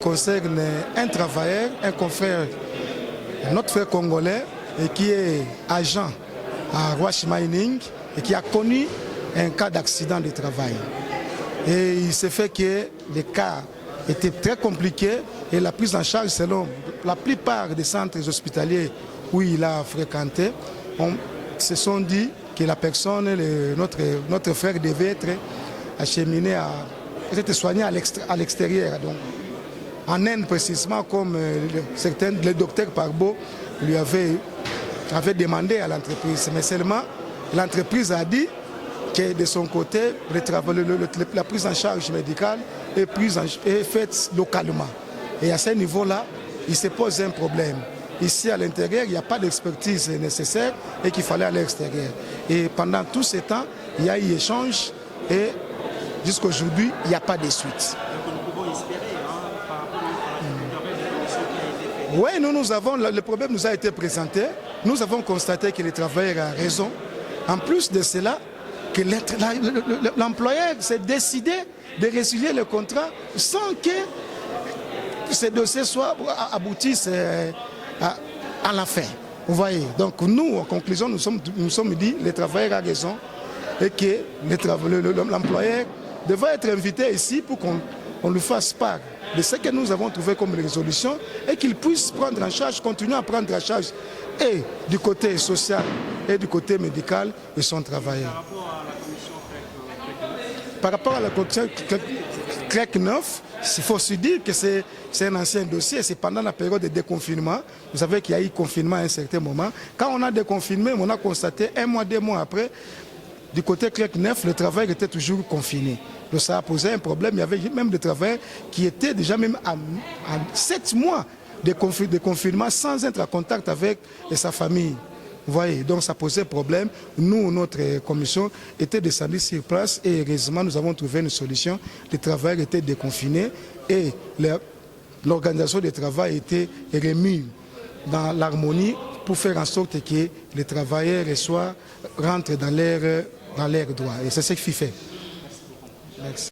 Concerne un travailleur, un confrère, notre frère congolais, et qui est agent à Rwash Mining et qui a connu un cas d'accident de travail. Et il s'est fait que les cas étaient très compliqués et la prise en charge, selon la plupart des centres hospitaliers où il a fréquenté, se sont dit que la personne, notre frère devait être acheminé, être soigné à l'extérieur. Donc, en Inde précisément, comme le docteur Parbo lui avait demandé à l'entreprise. Mais seulement, l'entreprise a dit que de son côté, la prise en charge médicale est faite localement. Et à ce niveau-là, il se pose un problème. Ici, à l'intérieur, il n'y a pas d'expertise nécessaire et qu'il fallait aller à l'extérieur. Et pendant tout ce temps, il y a eu échange et jusqu'à aujourd'hui, il n'y a pas de suite. Oui, le problème nous a été présenté. Nous avons constaté que le travailleur a raison. En plus de cela, que l'employeur s'est décidé de résilier le contrat sans que ces dossiers aboutissent à la fin. Vous voyez, donc nous, en conclusion, nous sommes dit que le travailleur a raison et que l'employeur devrait être invité ici pour qu'on lui fasse part de ce que nous avons trouvé comme résolution et qu'il puisse prendre en charge, continuer à prendre en charge et du côté social et du côté médical de son travailleur. Par rapport à la commission CREC 9, il faut se dire que c'est un ancien dossier, c'est pendant la période de déconfinement. Vous savez qu'il y a eu confinement à un certain moment. Quand on a déconfiné, on a constaté 1 mois, 2 mois après, du côté CREC 9, le travail était toujours confiné. Donc ça a posé un problème. Il y avait même des travailleurs qui étaient déjà même à 7 mois de confinement sans être en contact avec sa famille. Vous voyez, donc ça posait problème. Nous, notre commission était descendue sur place et heureusement, nous avons trouvé une solution. Les travailleurs étaient déconfinés et l'organisation du travail était remise dans l'harmonie pour faire en sorte que les travailleurs rentrent dans leurs droits. Et c'est ce qu'il fait. Merci.